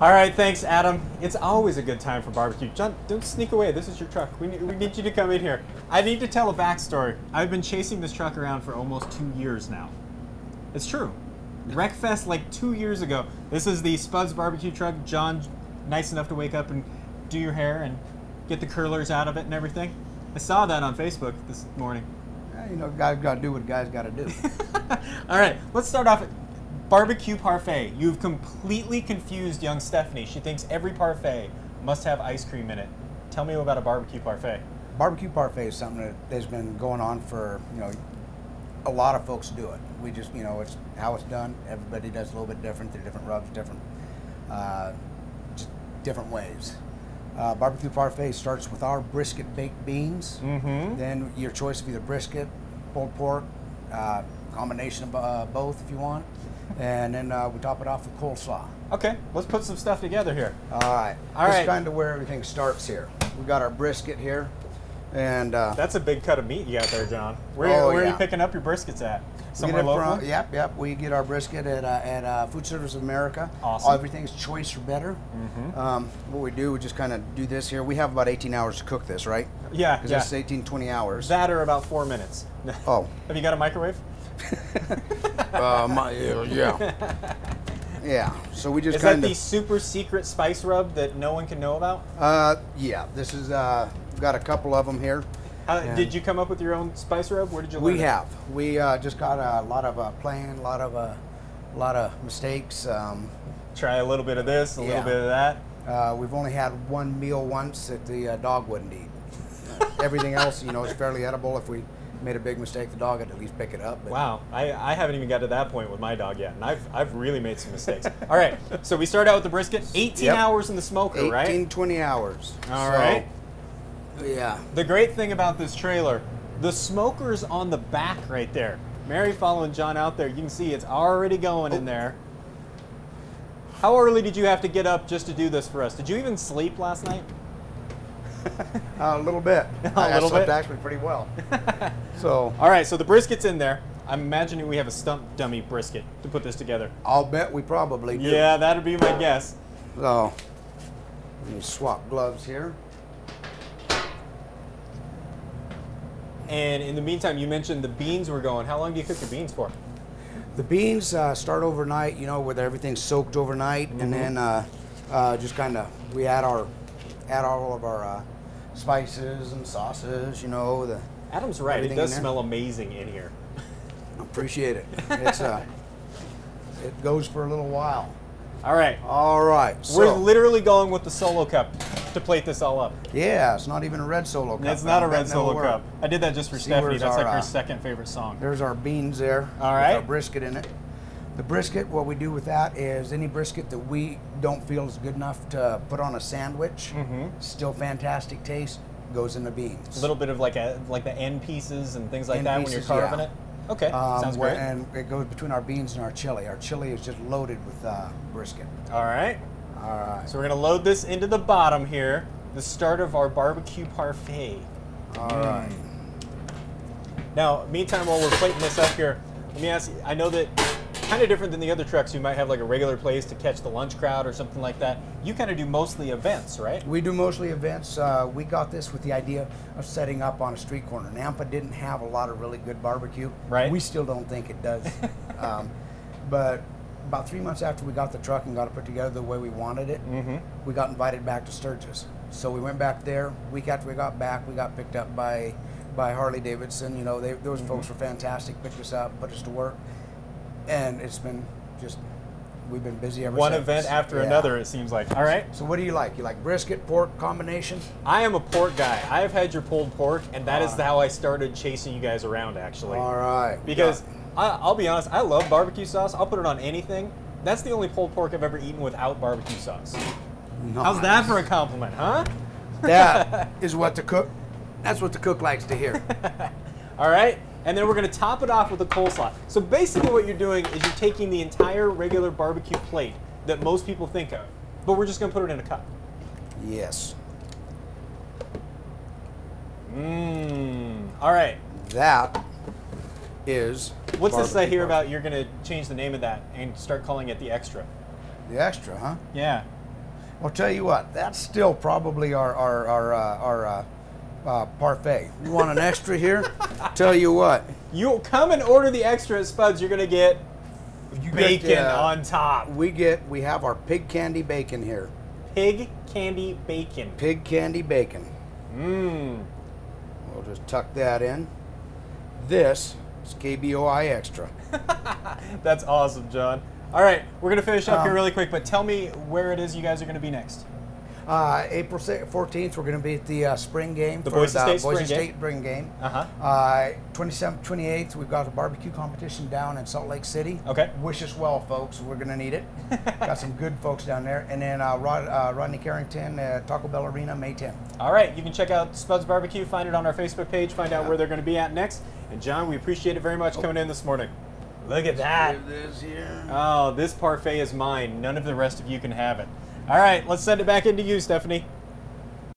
All right, thanks, Adam. It's always a good time for barbecue. John, don't sneak away. This is your truck. We need you to come in here. I need to tell a backstory. I've been chasing this truck around for almost 2 years now. It's true. Wreckfest like 2 years ago. This is the Spuds barbecue truck. John, nice enough to wake up and do your hair and get the curlers out of it and everything. I saw that on Facebook this morning. You know, guys got to do what guys got to do. All right, let's start off. BBQParfait. You've completely confused young Stephanie. She thinks every parfait must have ice cream in it. Tell me about a BBQParfait. BBQParfait is something that has been going on for, a lot of folks do it. We just, it's how it's done. Everybody does a little bit different. They're different rubs, just different ways. BBQParfait starts with our brisket baked beans. Then your choice of either brisket, pulled pork, combination of both if you want. And then we top it off with coleslaw. Okay, let's put some stuff together here. All right. This is kind of where everything starts here. We got our brisket here. And that's a big cut of meat you got there, John. Where are you picking up your briskets at? Somewhere local? Yep. We get our brisket at Food Service of America. Awesome. Everything's choice or better. What we do, we just kind of do this here. We have about 18 hours to cook this, right? Yeah. Because it's 18, 20 hours. That or about 4 minutes. Oh. Have you got a microwave? Yeah. Yeah. So we just Is that the super secret spice rub that no one can know about? Yeah. This is we've got a couple of them here. Did you come up with your own spice rub? Where did you learn We have. We just got a lot of playing, a lot of mistakes. Try a little bit of this, a little bit of that. We've only had one meal once that the dog wouldn't eat. Everything else, is fairly edible. If we made a big mistake, the dog would at least pick it up. But wow, I haven't even got to that point with my dog yet, and I've really made some mistakes. All right, so we start out with the brisket. 18 hours in the smoker, right? 18, 20 hours. All right. Yeah. The great thing about this trailer, the smoker's on the back right there. Mary following John out there, you can see it's already going in there. How early did you have to get up just to do this for us? Did you even sleep last night? A little bit. I slept actually pretty well. So. All right, so the brisket's in there. I'm imagining we have a stump dummy brisket to put this together. I'll bet we probably do. Yeah, that'd be my guess. So, let me swap gloves here. And in the meantime, you mentioned the beans were going. How long do you cook your beans for? The beans start overnight, where everything's soaked overnight, and then just kind of we add all of our spices and sauces. Adam's right. It does smell amazing in here. Appreciate it. It's it goes for a little while. All right. All right. So, we're literally going with the Solo cup to plate this all up. Yeah, it's not even a red Solo cup. It's not a red Solo cup. I did that just for Stephanie. That's like her second favorite song. There's our beans there. All right. With our brisket in it. The brisket, what we do with that is any brisket that we don't feel is good enough to put on a sandwich, still fantastic taste, goes in the beans. A little bit of like the end pieces and things like that when you're carving it. Okay, sounds great. And it goes between our beans and our chili. Our chili is just loaded with brisket. All right. All right. So we're gonna load this into the bottom here. The start of our BBQParfait. All right. Now, meantime, while we're plating this up here, let me ask you, I know that kind of different than the other trucks who might have like a regular place to catch the lunch crowd or something like that. You kind of do mostly events, right? We do mostly events. We got this with the idea of setting up on a street corner. Nampa didn't have a lot of really good barbecue. Right. We still don't think it does. But about 3 months after we got the truck and got it put together the way we wanted it, we got invited back to Sturgis. So we went back there. Week after we got back, we got picked up by Harley Davidson. Those folks were fantastic. Picked us up, put us to work. And it's been just, we've been busy ever since. One event after another, it seems like. All right. So what do you like? You like brisket, pork combination? I am a pork guy. I have had your pulled pork, and that is how I started chasing you guys around, actually. All right. Because I'll be honest, I love barbecue sauce. I'll put it on anything. That's the only pulled pork I've ever eaten without barbecue sauce. Nice. How's that for a compliment, huh? That is what the cook, that's what the cook likes to hear. All right. And then we're going to top it off with a coleslaw. So basically what you're doing is you're taking the entire regular barbecue plate that most people think of, but we're just going to put it in a cup. Yes. All right. That is What's this say here about you're going to change the name of that and start calling it the extra? the extra, huh? Yeah. I'll tell you what, that's still probably our parfait. You want an extra here? Tell you what. You come and order the extra at Spuds, you're gonna get bacon on top. We have our pig candy bacon here. Pig candy bacon. Pig candy bacon. Mmm. We'll just tuck that in. This is KBOI Extra. That's awesome, John. All right, we're going to finish up here really quick, but tell me where it is you guys are going to be next. April 14th, we're going to be at the spring game. The Boise State spring game. 27th, 28th, we've got a barbecue competition down in Salt Lake City. Okay. Wish us well, folks. We're going to need it. Got some good folks down there. And then Rodney Carrington, Taco Bell Arena, May 10th. All right, you can check out Spuds Barbecue, find it on our Facebook page, find out where they're going to be at next. And John, we appreciate it very much coming in this morning. Look at that. This here. Oh, this parfait is mine. None of the rest of you can have it. All right, let's send it back into you, Stephanie.